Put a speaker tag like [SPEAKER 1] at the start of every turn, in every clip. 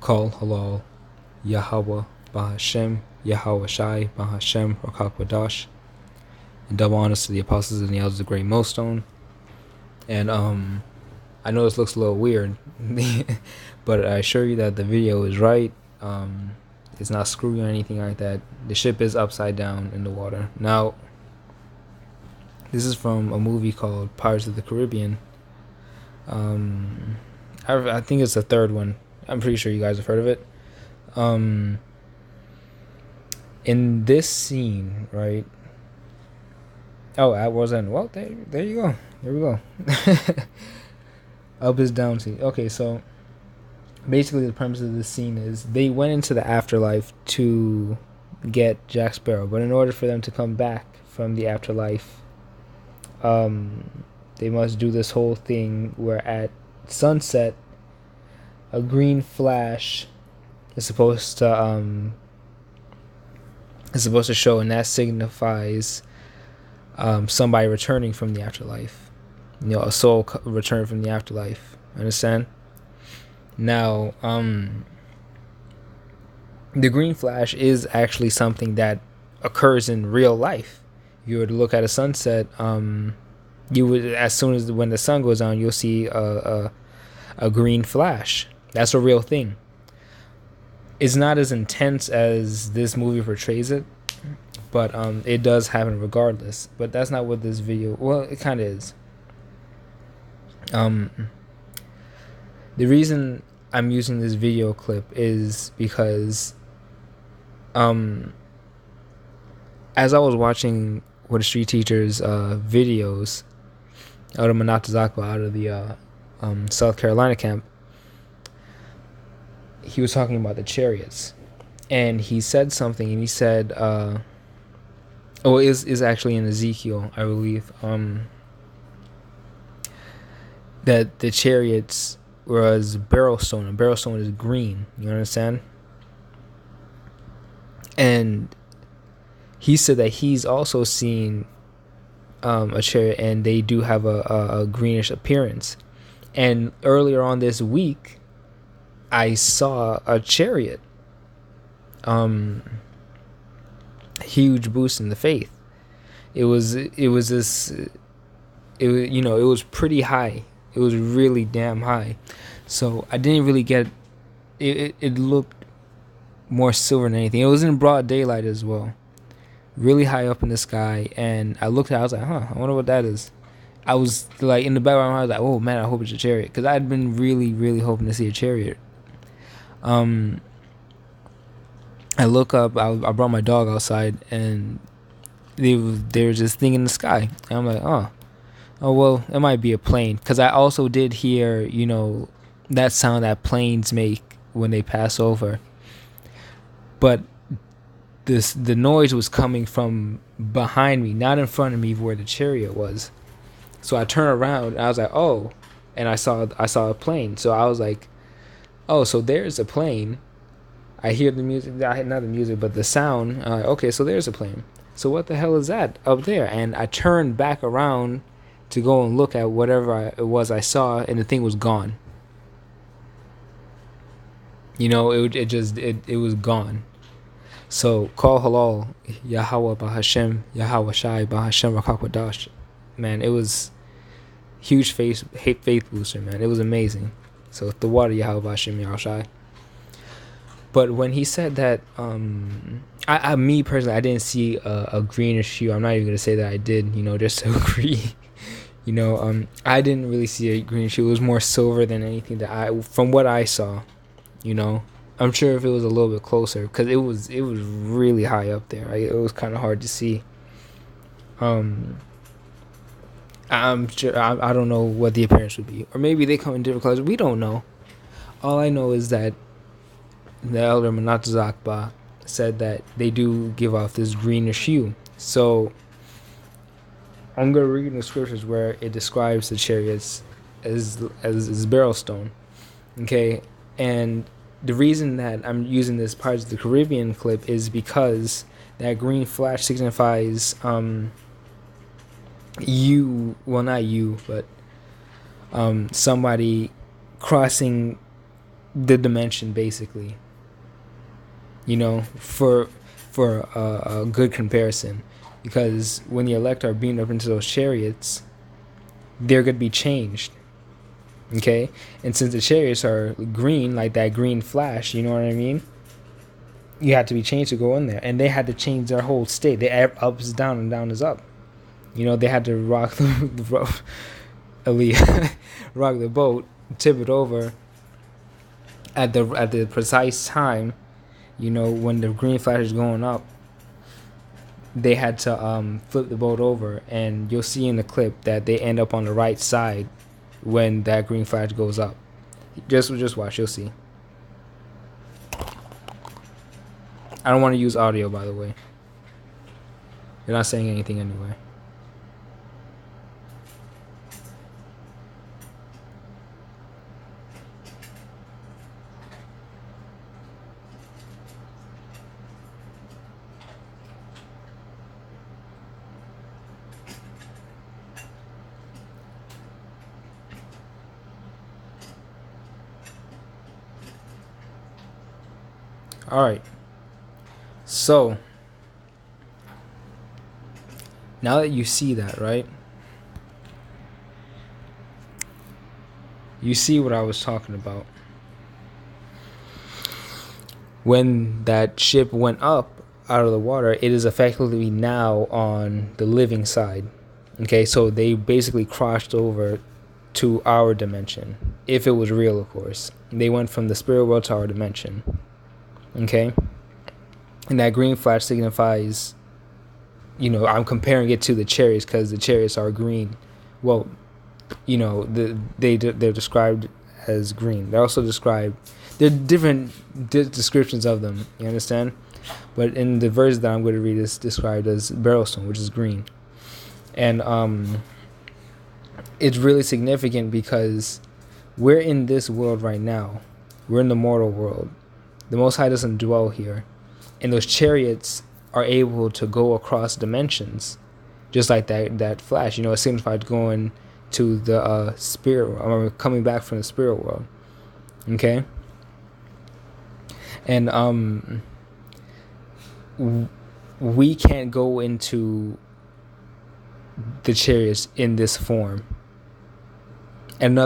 [SPEAKER 1] Kol Halal, Yahweh, Bahashem, Yahweh Shai, Bahashem, Rakak Wadash, and double honors to the apostles and the elders of the Great Millstone. And I know this looks a little weird, but I assure you that the video is right. It's not screwy or anything like that. The ship is upside down in the water. Now, this is from a movie called Pirates of the Caribbean. I think it's the third one. I'm pretty sure you guys have heard of it. In this scene, right? Oh, I wasn't. Well, there you go. There we go. Up is down scene. Okay, so basically the premise of this scene is they went into the afterlife to get Jack Sparrow, but in order for them to come back from the afterlife, they must do this whole thing where at sunset, a green flash is supposed to show, and that signifies somebody returning from the afterlife. A soul return from the afterlife. Understand? Now, the green flash is actually something that occurs in real life. If you were to look at a sunset, you would, as soon as when the sun goes down, you'll see a green flash. That's a real thing. It's not as intense as this movie portrays it, but it does happen regardless. But that's not what this video. Well, it kind of is. The reason I'm using this video clip is because, as I was watching one of the street teachers' videos out of Manatazakba, out of the South Carolina camp, he was talking about the chariots, and he said something, and he said, is actually in Ezekiel, I believe, that the chariots was beryl stone, and beryl stone is green. You understand? And he said that he's also seen a chariot, and they do have a greenish appearance. And earlier on this week, I saw a chariot. Huge boost in the faith. It was pretty high. It was really damn high. So I didn't really get it. It looked more silver than anything. It was in broad daylight as well, really high up in the sky. And I looked at it, I was like, I wonder what that is. I was like, in the background, I was like, oh man, I hope it's a chariot, because I'd been really, really hoping to see a chariot. I look up. I brought my dog outside, and they were just thing in the sky. And I'm like, oh well, it might be a plane, because I also did hear, that sound that planes make when they pass over. But the noise was coming from behind me, not in front of me where the chariot was. So I turned around, and I was like, oh, and I saw a plane. So I was like, oh, so there's a plane. I hear the music, not the music, but the sound. Okay, so there's a plane. So what the hell is that up there? And I turned back around to go and look at whatever it was I saw, and the thing was gone. It was gone. So Kol Halal, Yahweh Bahashem, Yahweh Shai, Bahashem Rakak Wadash. Man, it was huge faith booster, man. It was amazing. So the water, Yahweh Bahashem, Yahweh Shai. But when he said that, me personally, I didn't see a greenish hue. I'm not even gonna say that I did, just to agree. I didn't really see a greenish hue. It was more silver than anything from what I saw. I'm sure if it was a little bit closer, because it was really high up there. It was kind of hard to see. I'm sure I don't know what the appearance would be, or maybe they come in different colors. We don't know. All I know is that the elder Manatazakba said that they do give off this greenish hue. So I'm going to read in the scriptures where it describes the chariots as beryl stone. Okay, and the reason that I'm using this Pirates of the Caribbean clip is because that green flash signifies not you, but somebody crossing the dimension, basically. You know, for a good comparison, because when the elect are beamed up into those chariots, they're gonna be changed. Okay, and since the chariots are green, like that green flash, you know what I mean? You had to be changed to go in there, and they had to change their whole state. The up is down and down is up. You know, they had to rock the rock the boat, tip it over at the precise time. You know, when the green flash is going up, they had to flip the boat over, and you'll see in the clip that they end up on the right side when that green flash goes up. Just watch, you'll see. I don't want to use audio, by the way. You're not saying anything anyway. All right. So now that you see that, right? You see what I was talking about. When that ship went up out of the water, it is effectively now on the living side. Okay, so they basically crossed over to our dimension. If it was real, of course. They went from the spirit world to our dimension. Okay? And that green flash signifies, you know, I'm comparing it to the chariots because the chariots are green. Well, you know, they're described as green. They're also described, they're different descriptions of them, you understand? But in the verse that I'm going to read is described as beryl stone, which is green. And it's really significant because we're in this world right now. We're in the mortal world. The Most High doesn't dwell here. And those chariots are able to go across dimensions, just like that flash. You know, it signified going to the spirit world, or coming back from the spirit world. Okay? And we can't go into the chariots in this form. An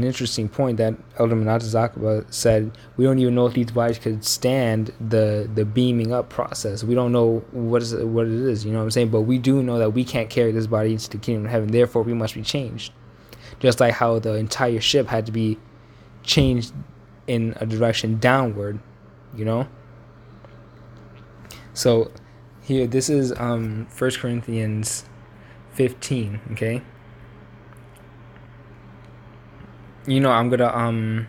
[SPEAKER 1] interesting point that Elder Manatazakaba said, we don't even know if these bodies could stand the beaming up process. We don't know what it is, you know what I'm saying? But we do know that we can't carry this body into the kingdom of heaven, therefore we must be changed. Just like how the entire ship had to be changed in a direction downward, you know? So here, this is 1 Corinthians 15, okay? You know, I'm gonna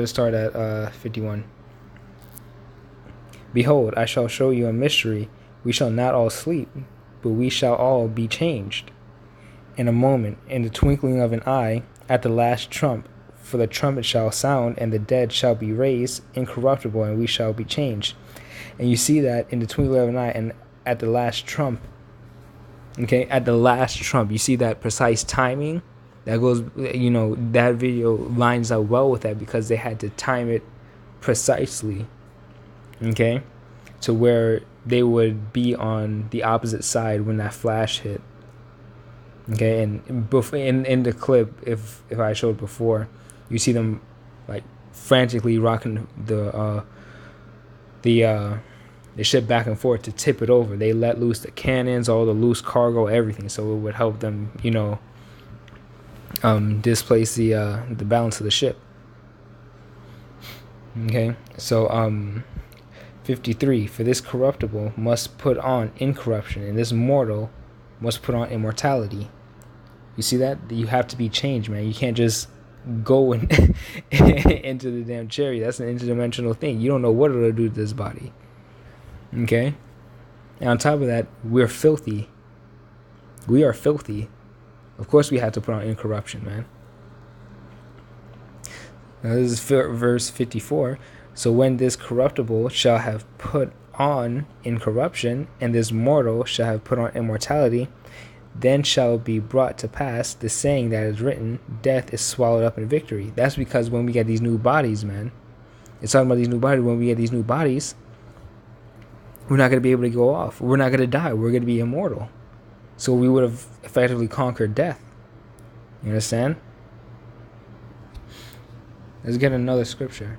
[SPEAKER 1] start at 51. Behold, I shall show you a mystery. We shall not all sleep, but we shall all be changed. In a moment, in the twinkling of an eye, at the last trump, for the trumpet shall sound, and the dead shall be raised incorruptible, and we shall be changed. And you see that in the twinkling of an eye, and at the last trump. Okay, at the last trump, you see that precise timing. That goes, you know, that video lines up well with that because they had to time it precisely, okay, to where they would be on the opposite side when that flash hit, okay. And in the clip, if I showed before, you see them like frantically rocking the ship back and forth to tip it over. They let loose the cannons, all the loose cargo, everything, so it would help them, you know, displace the balance of the ship. Okay, so 53. For this corruptible must put on incorruption, and this mortal must put on immortality. You see that? You have to be changed, man. You can't just go into the damn chariot. That's an interdimensional thing. You don't know what it'll do to this body. Okay, and on top of that, we're filthy. We are filthy. Of course we have to put on incorruption, man. Now this is verse 54. So when this corruptible shall have put on incorruption, and this mortal shall have put on immortality, Then shall be brought to pass the saying that is written, death is swallowed up in victory. That's because when we get these new bodies, man, it's talking about these new bodies. When we get these new bodies, we're not going to be able to go off. We're not going to die. We're going to be immortal. So we would have effectively conquered death. You understand? Let's get another scripture.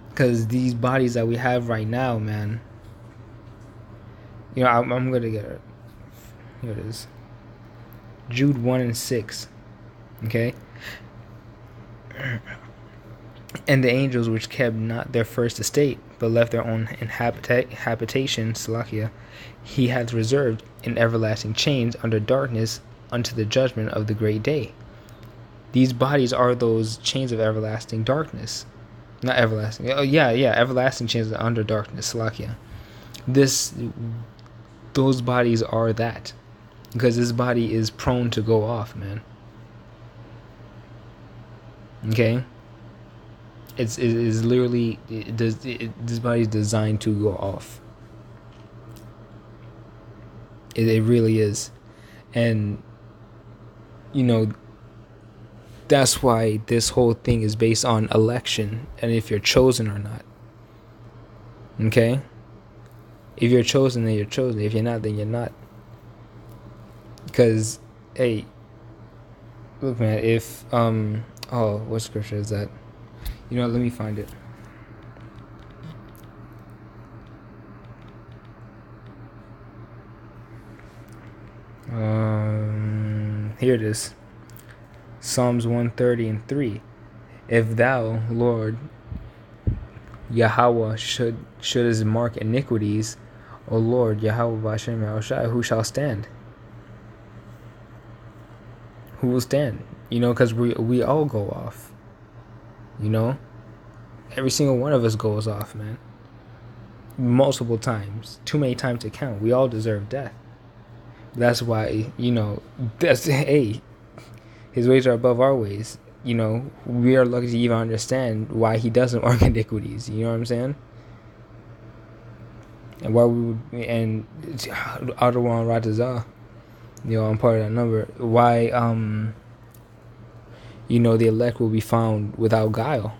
[SPEAKER 1] Because these bodies that we have right now, man, you know, I'm going to get it. Here it is. Jude 1 and 6. Okay? And the angels which kept not their first estate, but left their own habitation, Salakia, he hath reserved in everlasting chains under darkness unto the judgment of the great day. These bodies are those chains of everlasting darkness. Not everlasting. Oh, yeah, everlasting chains under darkness, Salakia. Those bodies are that. Because this body is prone to go off, man. Okay? It is literally, this body is designed to go off. It really is. And, you know, that's why this whole thing is based on election and if you're chosen or not. Okay? If you're chosen, then you're chosen. If you're not, then you're not. Because, hey, look, man, if, what scripture is that? You know what, let me find it. Here it is. Psalms 130 and 3. If thou, Lord, Yahweh, shouldest mark iniquities, O Lord, Yahweh Bashem Yahushai, who shall stand? Who will stand? You know, because we all go off. You know? Every single one of us goes off, man. Multiple times. Too many times to count. We all deserve death. That's why, you know, hey, his ways are above our ways. You know, we are lucky to even understand why he doesn't mark iniquities. You know what I'm saying? And why we would, and Adawan Ratazah, you know, I'm part of that number. Why, you know, the elect will be found without guile.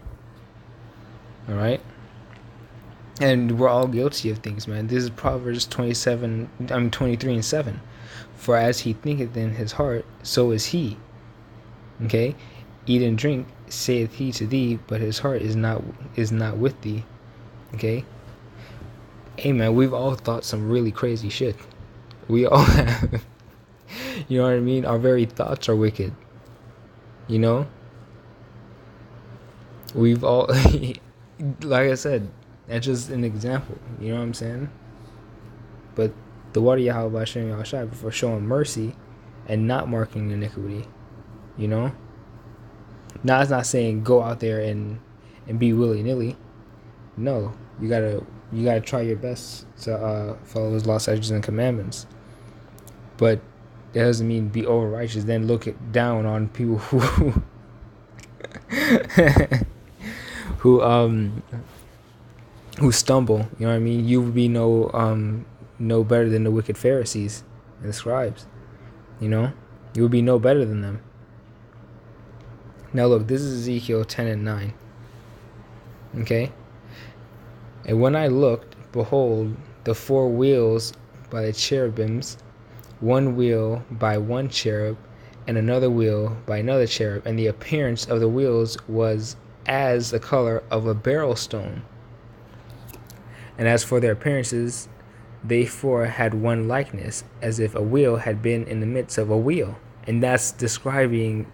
[SPEAKER 1] All right? And we're all guilty of things, man. This is Proverbs 23 and 7. For as he thinketh in his heart, so is he. Okay? Eat and drink, saith he to thee, but his heart is not with thee. Okay? Hey, man, we've all thought some really crazy shit. We all have. You know what I mean? Our very thoughts are wicked. You know? We've all, like I said, that's just an example. You know what I'm saying? But the water Yahweh Hashem Yahushai for showing mercy and not marking iniquity. You know? Now, it's not saying go out there and be willy-nilly. No. You gotta try your best to follow his law, statutes, and commandments. But that doesn't mean be over righteous. Then look down on people who who stumble. You know what I mean? You would be no better than the wicked Pharisees and the scribes. You know, you would be no better than them. Now look, this is Ezekiel 10 and 9. Okay. And when I looked, behold, the 4 wheels by the cherubims, one wheel by one cherub, and another wheel by another cherub, and the appearance of the wheels was as the color of a beryl stone. And as for their appearances, they 4 had one likeness, as if a wheel had been in the midst of a wheel. And that's describing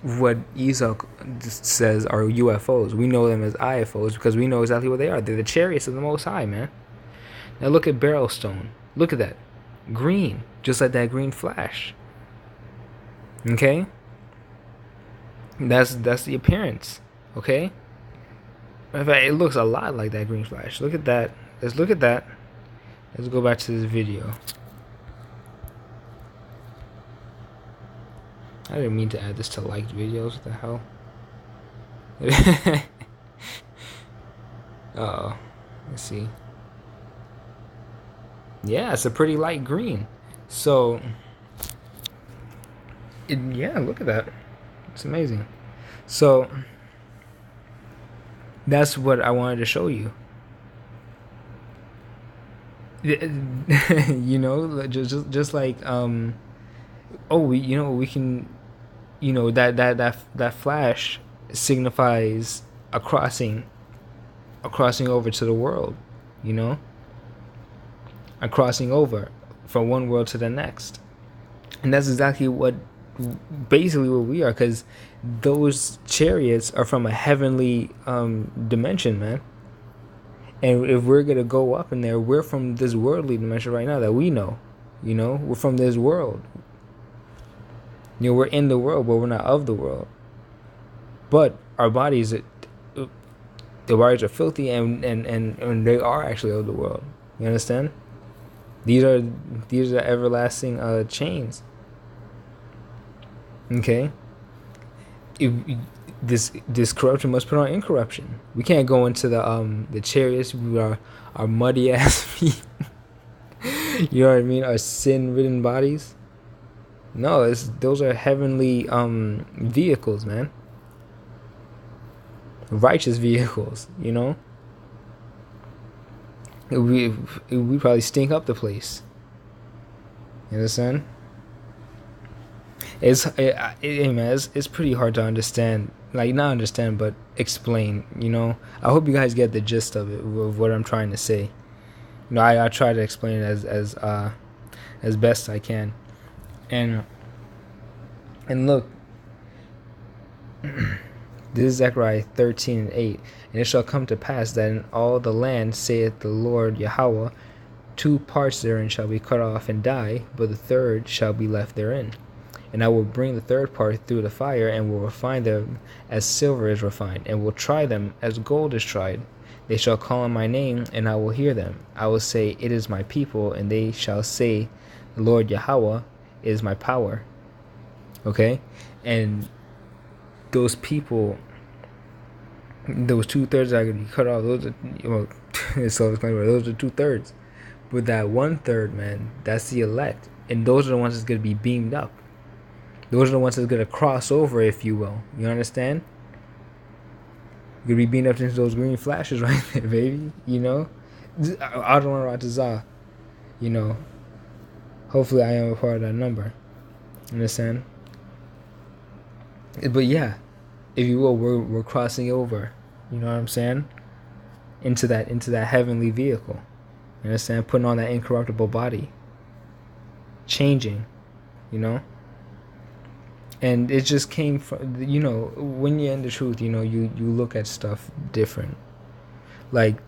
[SPEAKER 1] what Esau says are UFOs. We know them as IFOs because we know exactly what they are. They're the chariots of the Most High, man. Now look at beryl stone. Look at that. Green. Just like that green flash. Okay? That's the appearance. Okay? In fact, it looks a lot like that green flash. Look at that. Let's look at that. Let's go back to this video. I didn't mean to add this to liked videos. What the hell? Uh-oh. Let's see. Yeah, it's a pretty light green. So, Yeah, look at that. It's amazing. So that's what I wanted to show you. You know, just like oh, we can, that flash signifies a crossing, over to the world, you know, a crossing over from one world to the next. And that's exactly what, basically what we are, because those chariots are from a heavenly dimension, man. And if we're gonna go up in there, we're from this worldly dimension right now that we know. You know, we're from this world. You know, we're in the world, but we're not of the world. But our bodies, the bodies are filthy, and they are actually of the world. You understand? These are everlasting chains. Okay. If, this corruption must put on incorruption. We can't go into the chariots with our muddy ass feet. You know what I mean? Our sin ridden bodies. No, those are heavenly vehicles, man. Righteous vehicles, you know. We probably stink up the place. You understand? Man, it's pretty hard to understand. Like, not understand, but explain. You know, I hope you guys get the gist of it, of what I'm trying to say. You know, I try to explain it as best I can. And look, this is Zechariah 13:8. And it shall come to pass that in all the land, saith the Lord Yahweh, 2 parts therein shall be cut off and die, but the third shall be left therein. And I will bring the third part through the fire, and will refine them as silver is refined, and will try them as gold is tried. They shall call on my name, and I will hear them. I will say, it is my people, and they shall say, the Lord Yahweh is my power. Okay? And those people, those 2/3 are going to be cut off. Those are, it's self-explanatory. Those are 2/3. But that 1/3, man, that's the elect. And those are the ones that's going to be beamed up. Those are the ones that's going to cross over, if you will. You understand? You're going to be beamed up into those green flashes right there, baby. You know? Adonai Ratazah. You know? Hopefully I am a part of that number. You understand? But yeah, if you will, we're crossing over. You know what I'm saying? Into that heavenly vehicle. You understand? Putting on that incorruptible body. Changing. You know? And it just came from, you know, when you're in the truth, you know, you look at stuff different. Like,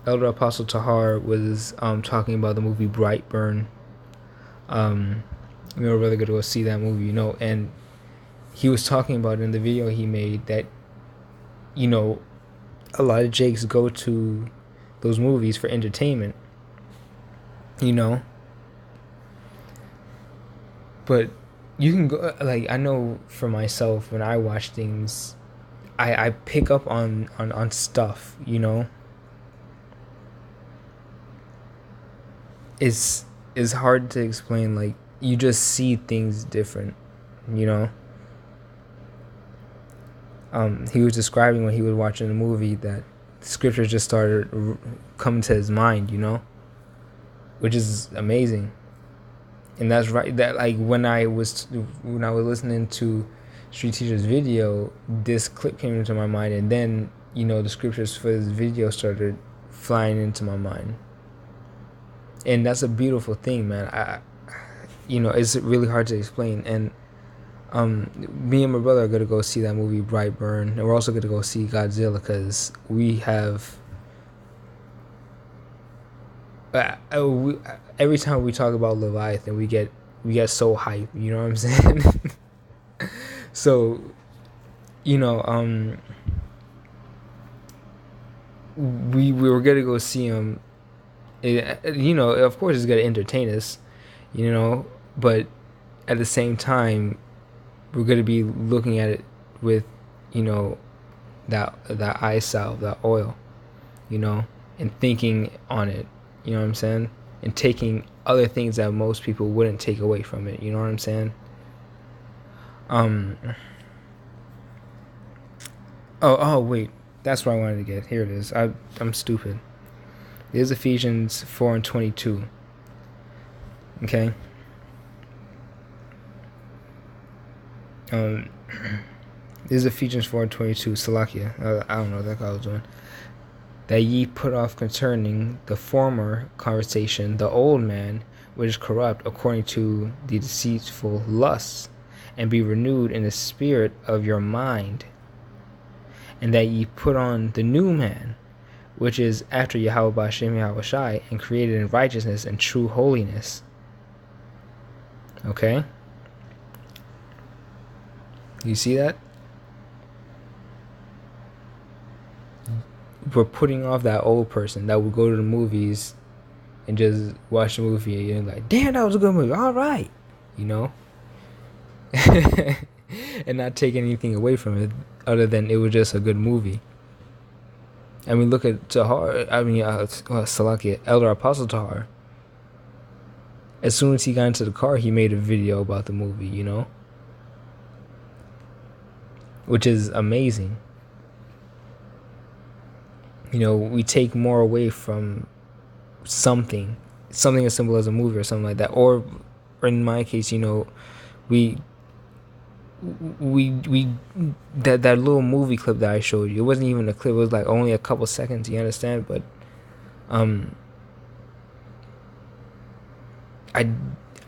[SPEAKER 1] Elder Apostle Tahar was talking about the movie Brightburn. We were really good to go see that movie, you know, and he was talking about in the video he made that, you know, a lot of Jakes go to those movies for entertainment, you know. But you can go, like, I know for myself, when I watch things, I pick up on stuff, you know. It's hard to explain. Like, you just see things different, you know. He was describing when he was watching the movie that scriptures just started coming to his mind, you know, which is amazing. And that's right. That, like, when I was listening to Street Teacher's video, this clip came into my mind, and then, you know, the scriptures for this video started flying into my mind. And that's a beautiful thing, man. You know, it's really hard to explain. And me and my brother are gonna go see that movie Brightburn, and we're also gonna go see Godzilla, because we have. Every time we talk about Leviathan, we get so hyped. You know what I'm saying? So, you know, we were gonna go see him. You know, of course, it's gonna entertain us. You know, but at the same time, we're gonna be looking at it with, you know, that eye salve, that oil, you know, and thinking on it. You know what I'm saying? And taking other things that most people wouldn't take away from it. You know what I'm saying? Um. Oh wait, that's what I wanted to get. Here it is. I'm stupid. There's Ephesians 4:22. Okay. Um. This is Ephesians 4:22. Salakia. I don't know what that I was doing. That ye put off concerning the former conversation the old man, which is corrupt according to the deceitful lusts, and be renewed in the spirit of your mind, and that ye put on the new man, which is after Yahweh B'Shem Yahweh Shai, and created in righteousness and true holiness. Okay? You see that? We're putting off that old person that would go to the movies and just watch the movie and you're like, damn, that was a good movie. All right. You know? And not take anything away from it other than it was just a good movie. I mean, look at Tahar. I mean, Salakia, Elder Apostle Tahar. As soon as he got into the car, he made a video about the movie, you know? Which is amazing. You know, we take more away from something as simple as a movie or something like that. Or in my case, you know, we that little movie clip that I showed you, it wasn't even a clip, it was like only a couple seconds, you understand? But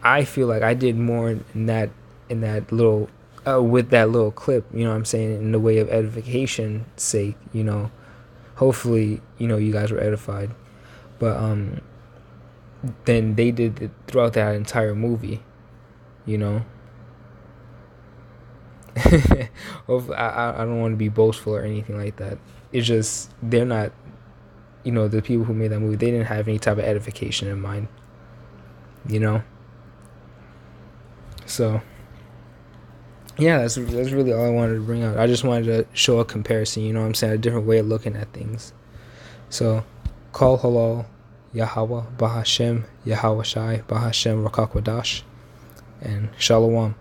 [SPEAKER 1] I feel like I did more in that little with that little clip, you know what I'm saying, in the way of edification sake, you know. Hopefully, you know, you guys were edified. But then they did it throughout that entire movie, you know. I don't want to be boastful or anything like that. It's just they're not, you know, the people who made that movie, they didn't have any type of edification in mind, you know. So yeah, that's really all I wanted to bring out. I just wanted to show a comparison, you know what I'm saying, a different way of looking at things. So Kol Halal Yahweh Bahashem Yahweh Shai Bahashem Rakakwadash, and Shalom.